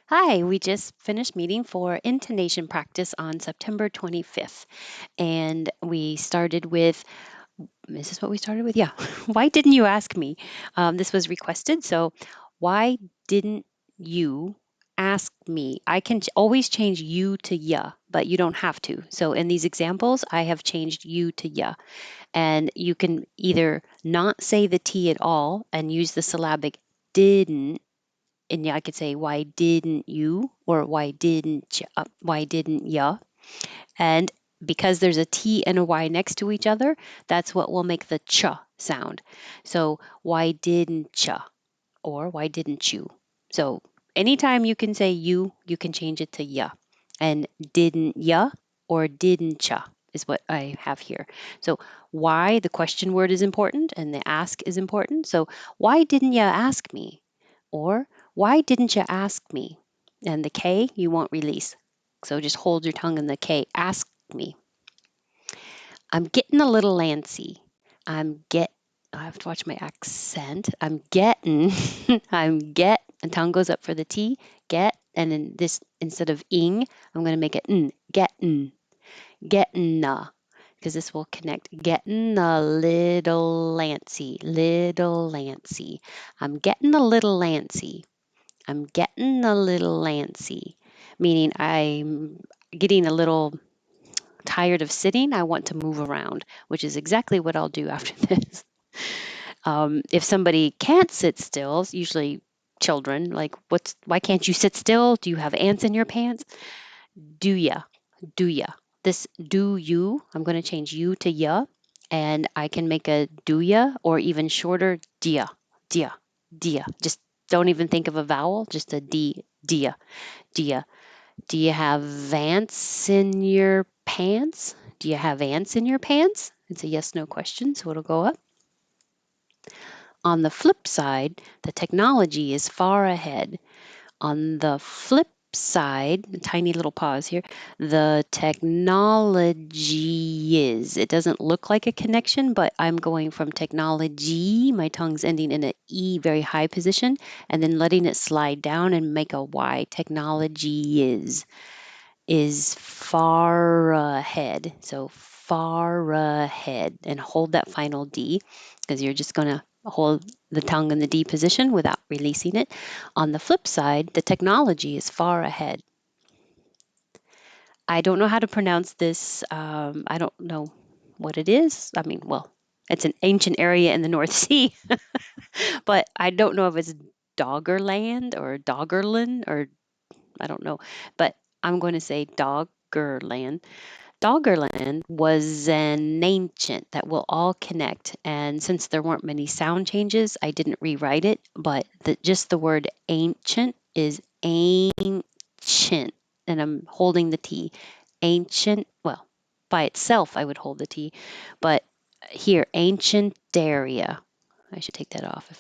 Hi, we just finished meeting for intonation practice on September 25th. And we started with, is this what we started with? Yeah. Why didn't you ask me? This was requested. So, why didn't you ask me? I can always change you to ya, but you don't have to. So, in these examples, I have changed you to ya. And you can either not say the T at all and use the syllabic didn't, and yeah, I could say, why didn't you? Or why didn't ya? And because there's a T and a Y next to each other, that's what will make the ch sound. So why didn't ya? Or why didn't you? So anytime you can say you can change it to ya. And didn't ya or didn't ya is what I have here. So why, the question word is important and the ask is important. So why didn't ya ask me? Or why didn't you ask me? And the K you won't release. So just hold your tongue in the K. Ask me. I'm getting a little antsy. I'm get. I have to watch my accent. I'm getting. And tongue goes up for the T. Get. And then this, instead of ing, I'm going to make it n. Getting. Getting. Because this will connect. Getting a little antsy. Little antsy. I'm getting a little antsy. I'm getting a little antsy. Meaning I'm getting a little tired of sitting, I want to move around, which is exactly what I'll do after this. If somebody can't sit still, usually children, like, why can't you sit still? Do you have ants in your pants? Do ya? Do ya? This do you, I'm going to change you to ya, and I can make a do ya or even shorter dia, dia, dia. Just don't even think of a vowel, just a D, dia, dia. Do you have ants in your pants? Do you have ants in your pants? It's a yes no question, so it'll go up. On the flip side, the technology is far ahead. On the flip side, a tiny little pause here, the technology is. It doesn't look like a connection, but I'm going from technology, my tongue's ending in an E, very high position, and then letting it slide down and make a Y. Technology is far ahead. So far ahead, and hold that final D because you're just going to hold the tongue in the D position without releasing it. On the flip side, the technology is far ahead. I don't know how to pronounce this. I don't know what it is. I mean, well, it's an ancient area in the North Sea, but I don't know if it's Doggerland or Doggerland or I don't know. But I'm going to say Doggerland. Doggerland was an ancient that will all connect. And since there weren't many sound changes, I didn't rewrite it, but just the word ancient is ancient. And I'm holding the T. Ancient, well, by itself, I would hold the T. But here, ancient area. I should take that off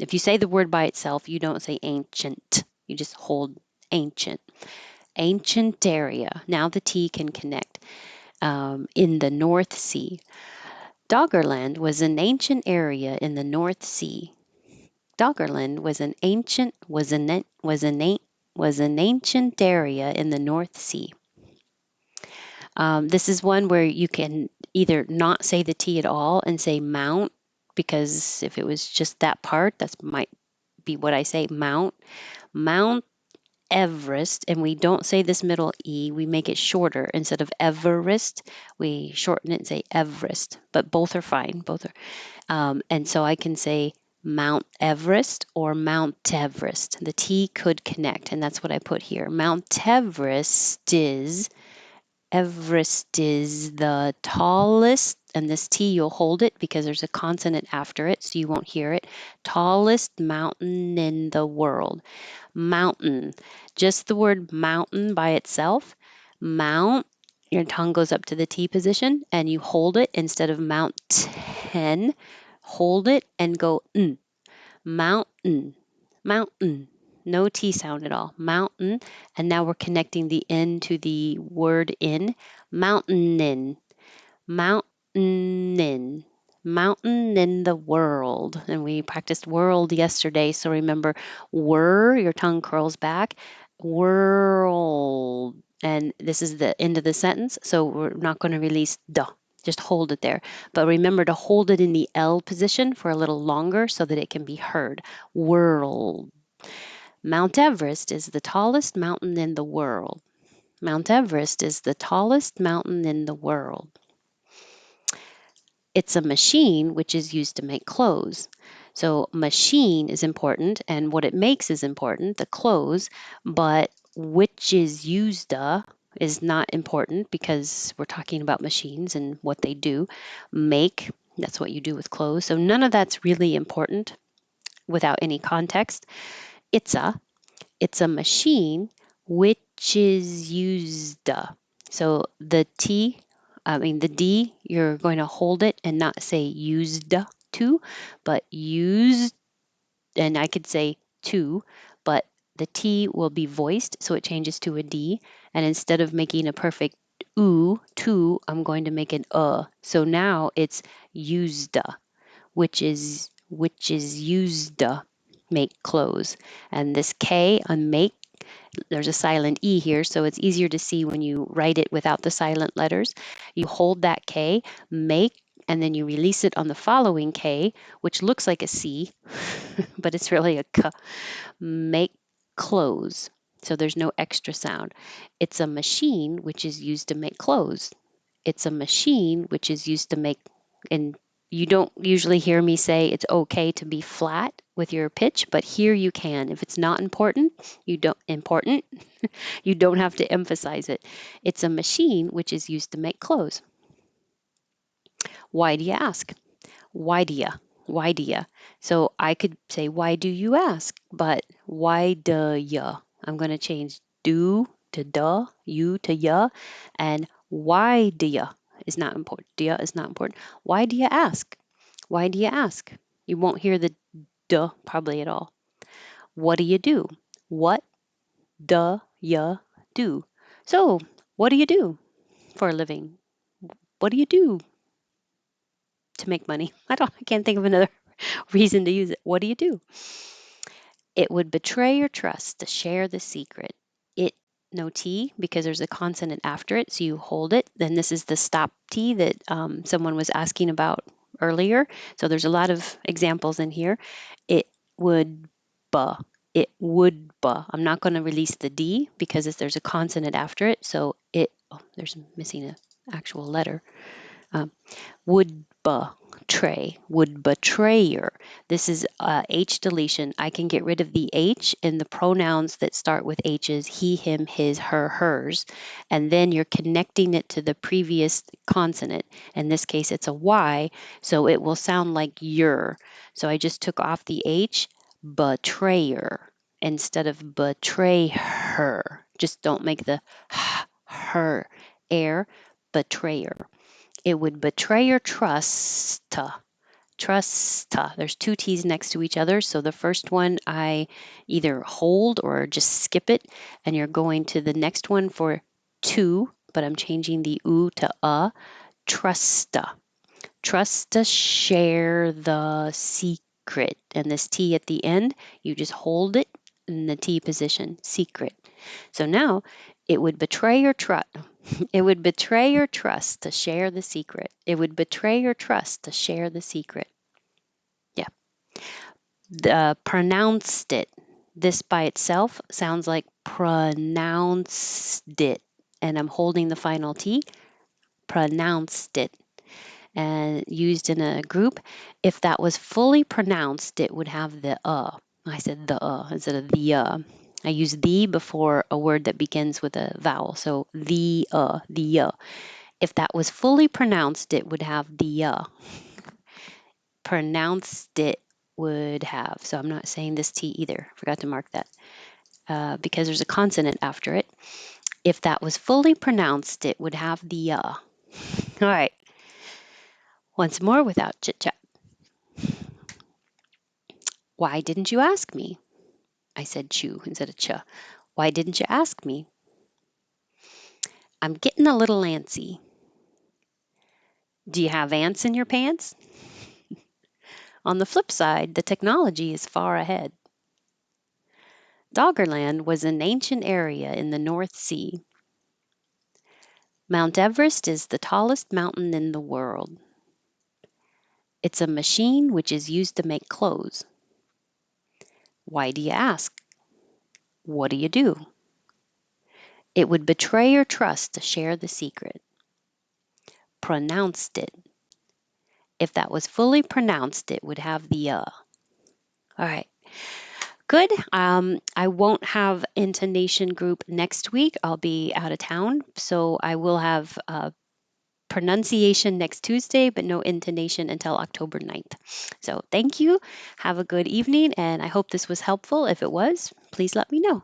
if you say the word by itself, you don't say ancient. You just hold ancient. Ancient area. Now the T can connect. In the North Sea. Doggerland was an ancient area in the North Sea. Doggerland was an ancient area in the North Sea. This is one where you can either not say the T at all and say mount, because if it was just that part, that might be what I say, mount. Mount Everest, and we don't say this middle E, we make it shorter. Instead of Everest, we shorten it and say Everest, but both are fine. Both are. And so I can say Mount Everest or Mount Everest. The T could connect, and that's what I put here. Mount Everest is the tallest, and this T you'll hold it because there's a consonant after it, so you won't hear it. Tallest mountain in the world. Mountain. Just the word mountain by itself. Mount. Your tongue goes up to the T position and you hold it instead of mountain. Hold it and go n. Mountain. Mountain. No T sound at all. Mountain. And now we're connecting the N to the word in. Mountainin. Mountainin. Mountain in the world. And we practiced world yesterday. So remember, your tongue curls back. World. And this is the end of the sentence. So we're not going to release duh. Just hold it there. But remember to hold it in the L position for a little longer so that it can be heard. World. Mount Everest is the tallest mountain in the world. Mount Everest is the tallest mountain in the world. It's a machine which is used to make clothes. So machine is important and what it makes is important, the clothes, but which is used is not important because we're talking about machines and what they do. Make, that's what you do with clothes. So none of that's really important without any context. It's a it's a machine which is used. So the D, you're going to hold it and not say used to, but used, and I could say to, but the T will be voiced, so it changes to a D. And instead of making a perfect oo, to, I'm going to make an So now it's used, which is used make clothes. And this K on make, there's a silent E here, so it's easier to see when you write it without the silent letters. You hold that K, make, and then you release it on the following K, which looks like a C, but it's really a K. Make clothes. So there's no extra sound. It's a machine which is used to make clothes. It's a machine which is used to make, and you don't usually hear me say it's okay to be flat with your pitch, but here you can. If it's not important, you don't have to emphasize it. It's a machine which is used to make clothes. Why do you ask? Why do you? Why do you? So I could say, why do you ask? But why do you? I'm going to change do to duh, you to ya, and why do you is not important. Do you is not important. Why do you ask? Why do you ask? You won't hear the duh probably at all. What do you do? What do you do? So, what do you do for a living? What do you do to make money? I can't think of another reason to use it. What do you do? It would betray your trust to share the secret. It, no T, because there's a consonant after it, so you hold it. Then this is the stop T that someone was asking about earlier. So there's a lot of examples in here. It would buh. It would buh. I'm not going to release the D because there's a consonant after it. So there's missing an actual letter. Um, would betray, would betrayer. This is H deletion. I can get rid of the H in the pronouns that start with H's, he, him, his, her, hers, and then you're connecting it to the previous consonant. In this case, it's a Y, so it will sound like your. So I just took off the H, betrayer, instead of betray her. Just don't make the her air, betrayer. It would betray your trust. Trust. There's two T's next to each other. So the first one I either hold or just skip it. And you're going to the next one for two, but I'm changing the oo to a. Trust. Trust to share the secret. And this T at the end, you just hold it in the T position. Secret. So now it would betray your trust. It would betray your trust to share the secret. It would betray your trust to share the secret. Yeah. Pronounced it. This by itself sounds like pronounced it. And I'm holding the final T. Pronounced it. And used in a group. If that was fully pronounced, it would have the I said the instead of the I use the before a word that begins with a vowel. So the. If that was fully pronounced, it would have the pronounced it would have. So I'm not saying this T either. Forgot to mark that because there's a consonant after it. If that was fully pronounced, it would have the All right. Once more without chit chat. Why didn't you ask me? I said chew instead of cha. Why didn't you ask me? I'm getting a little antsy. Do you have ants in your pants? On the flip side, the technology is far ahead. Doggerland was an ancient area in the North Sea. Mount Everest is the tallest mountain in the world. It's a machine which is used to make clothes. Why do you ask? What do you do? It would betray your trust to share the secret. Pronounced it. If that was fully pronounced, it would have the All right. Good. I won't have intonation group next week. I'll be out of town, so I will have pronunciation next Tuesday, but no intonation until October 9th. So thank you. Have a good evening, and I hope this was helpful. If it was, please let me know.